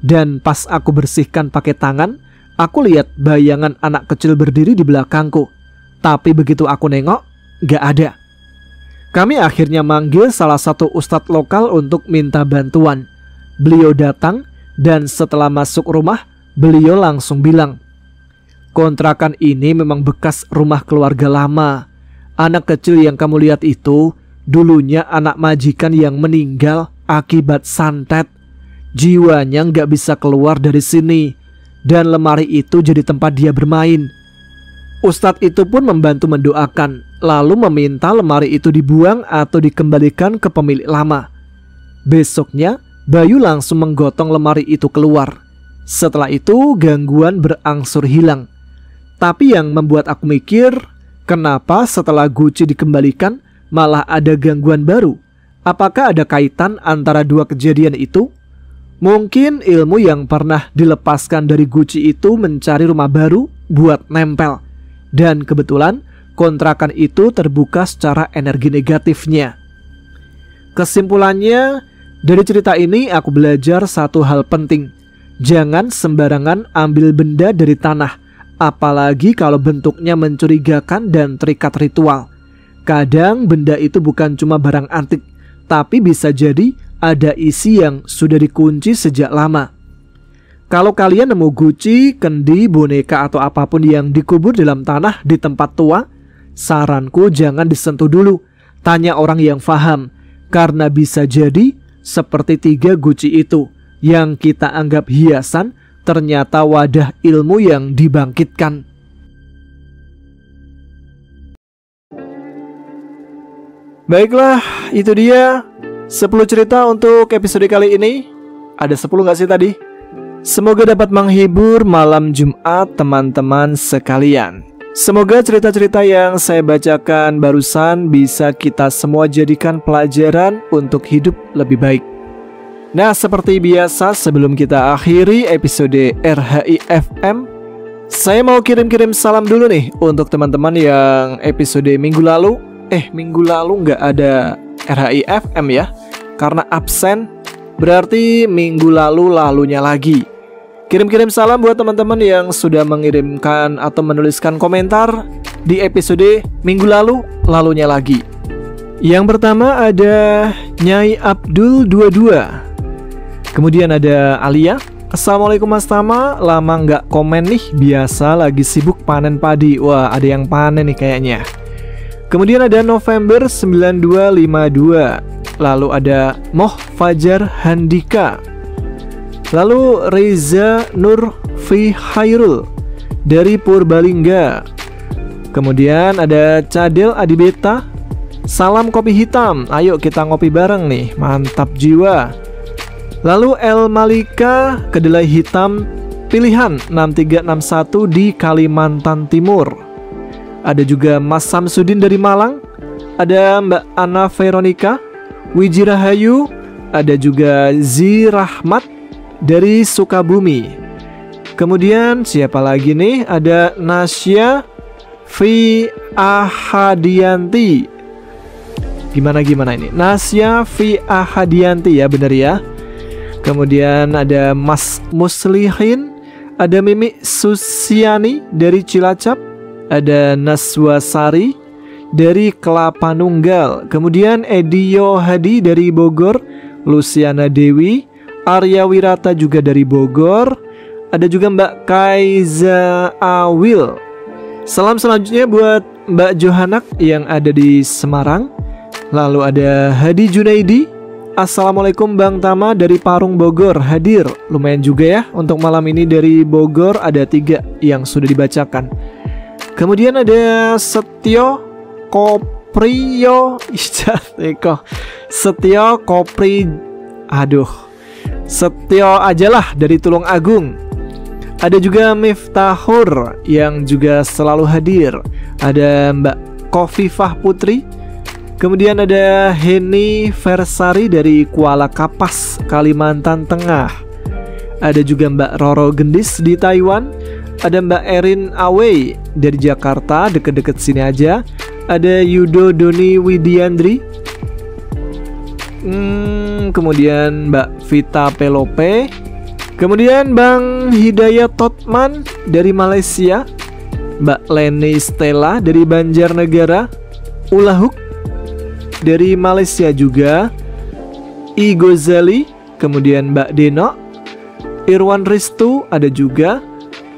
Dan pas aku bersihkan pakai tangan, aku lihat bayangan anak kecil berdiri di belakangku. Tapi begitu aku nengok, gak ada. Kami akhirnya manggil salah satu ustadz lokal untuk minta bantuan. Beliau datang dan setelah masuk rumah, beliau langsung bilang, "Kontrakan ini memang bekas rumah keluarga lama. Anak kecil yang kamu lihat itu dulunya anak majikan yang meninggal akibat santet. Jiwanya gak bisa keluar dari sini. Dan lemari itu jadi tempat dia bermain." Ustadz itu pun membantu mendoakan, lalu meminta lemari itu dibuang atau dikembalikan ke pemilik lama. Besoknya, Bayu langsung menggotong lemari itu keluar. Setelah itu, gangguan berangsur hilang. Tapi yang membuat aku mikir, kenapa setelah guci dikembalikan, malah ada gangguan baru? Apakah ada kaitan antara dua kejadian itu? Mungkin ilmu yang pernah dilepaskan dari guci itu mencari rumah baru buat nempel. Dan kebetulan kontrakan itu terbuka secara energi negatifnya. Kesimpulannya, dari cerita ini aku belajar satu hal penting. Jangan sembarangan ambil benda dari tanah, apalagi kalau bentuknya mencurigakan dan terikat ritual. Kadang benda itu bukan cuma barang antik, tapi bisa jadi ada isi yang sudah dikunci sejak lama. Kalau kalian nemu guci, kendi, boneka atau apapun yang dikubur dalam tanah di tempat tua, saranku jangan disentuh dulu. Tanya orang yang paham, karena bisa jadi seperti 3 guci itu yang kita anggap hiasan ternyata wadah ilmu yang dibangkitkan. Baiklah, itu dia 10 cerita untuk episode kali ini. Ada 10 gak sih tadi? Semoga dapat menghibur malam Jumat teman-teman sekalian. Semoga cerita-cerita yang saya bacakan barusan bisa kita semua jadikan pelajaran untuk hidup lebih baik. Nah, seperti biasa sebelum kita akhiri episode RHI FM, saya mau kirim-kirim salam dulu nih untuk teman-teman yang episode minggu lalu nggak ada RHI FM ya, karena absen, berarti minggu lalunya lagi. Kirim-kirim salam buat teman-teman yang sudah mengirimkan atau menuliskan komentar di episode minggu lalunya lagi. Yang pertama ada Nyai Abdul 22. Kemudian ada Alia. Assalamualaikum Mas Tama, lama nggak komen nih, biasa lagi sibuk panen padi. Wah, ada yang panen nih kayaknya. Kemudian ada November 9252. Lalu ada Moh Fajar Handika. Lalu Reza Nur Fi Hairul dari Purbalingga. Kemudian ada Cadel Adibeta. Salam kopi hitam, ayo kita ngopi bareng nih, mantap jiwa. Lalu El Malika Kedelai Hitam Pilihan 6361 di Kalimantan Timur. Ada juga Mas Samsudin dari Malang. Ada Mbak Ana Veronica Wijirahayu. Ada juga Zirahmat dari Sukabumi. Kemudian siapa lagi nih? Ada Nasya Fi Ahadianti. Gimana ini? Nasya Fi Ahadianti ya, bener ya. Kemudian ada Mas Muslihin. Ada Mimi Susiani dari Cilacap. Ada Naswasari dari Kelapa Nunggal. Kemudian Edio Hadi dari Bogor. Luciana Dewi, Arya Wirata juga dari Bogor. Ada juga Mbak Kaiza Awil. Salam selanjutnya buat Mbak Johanak yang ada di Semarang. Lalu ada Hadi Junaidi. Assalamualaikum Bang Tama dari Parung Bogor hadir. Lumayan juga ya untuk malam ini dari Bogor, ada 3 yang sudah dibacakan. Kemudian ada Setio Koprio Setio Kopri. Setio ajalah dari Tulung Agung. Ada juga Miftahur yang juga selalu hadir. Ada Mbak Kofifah Putri. Kemudian ada Heni Versari dari Kuala Kapas, Kalimantan Tengah. Ada juga Mbak Roro Gendis di Taiwan. Ada Mbak Erin Awei dari Jakarta, deket-deket sini aja. Ada Yudo Doni Widiandri. Kemudian Mbak Vita Pelope. Kemudian Bang Hidayat Totman dari Malaysia. Mbak Leni Stella dari Banjarnegara. Ulahuk dari Malaysia juga. I Gozali. Kemudian Mbak Deno. Irwan Ristu ada juga.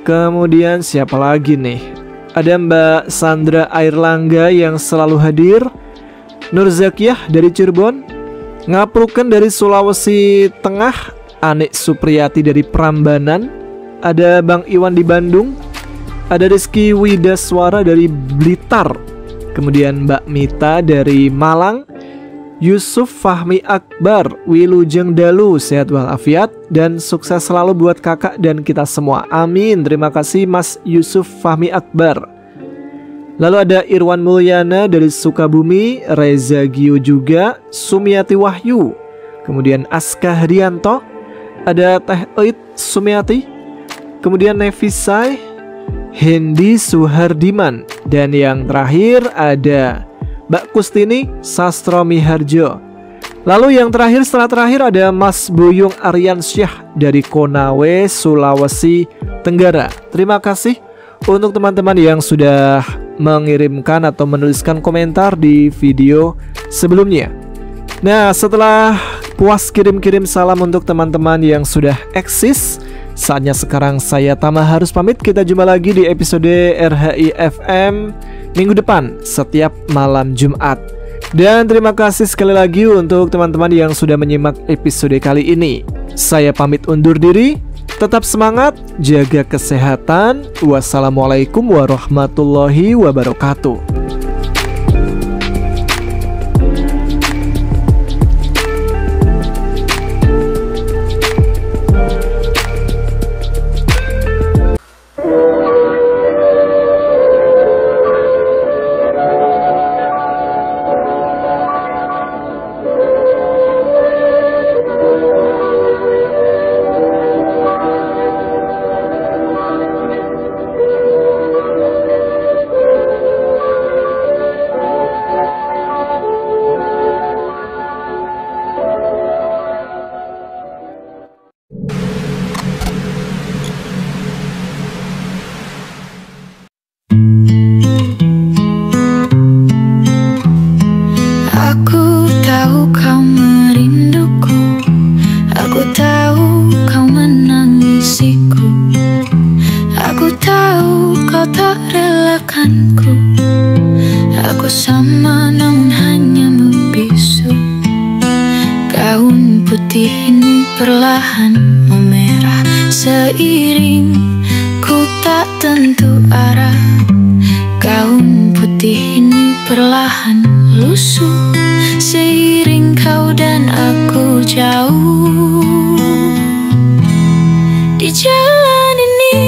Kemudian siapa lagi nih? Ada Mbak Sandra Airlangga yang selalu hadir. Nur Zakiyah dari Cirebon. Ngapruken dari Sulawesi Tengah. Anik Supriyati dari Prambanan. Ada Bang Iwan di Bandung. Ada Rizky Widaswara dari Blitar. Kemudian Mbak Mita dari Malang. Yusuf Fahmi Akbar, Wilujeng Dalu, sehat walafiat dan sukses selalu buat kakak dan kita semua. Amin. Terima kasih Mas Yusuf Fahmi Akbar. Lalu ada Irwan Mulyana dari Sukabumi, Reza Gio juga, Sumiati Wahyu. Kemudian Aska Hadianto, ada Teh Oit Sumiati. Kemudian Nevisai, Hendi Suhardiman. Dan yang terakhir ada Mbak Kustini Sastro Miharjo. Lalu yang terakhir setelah terakhir ada Mas Buyung Aryansyah dari Konawe, Sulawesi Tenggara. Terima kasih untuk teman-teman yang sudah mengirimkan atau menuliskan komentar di video sebelumnya. Nah, setelah puas kirim-kirim salam untuk teman-teman yang sudah eksis, saatnya sekarang saya Tama harus pamit. Kita jumpa lagi di episode RHI FM minggu depan setiap malam Jumat. Dan terima kasih sekali lagi untuk teman-teman yang sudah menyimak episode kali ini. Saya pamit undur diri. Tetap semangat, jaga kesehatan. Wassalamualaikum warahmatullahi wabarakatuh. Aku sama namun hanya membisu. Gaun putih ini perlahan memerah seiring ku tak tentu arah. Gaun putih ini perlahan lusuh seiring kau dan aku jauh. Di jalan ini,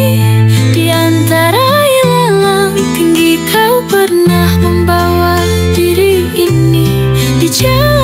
di antara ilalang tinggi, kau pernah membawa diri ini. Di jalan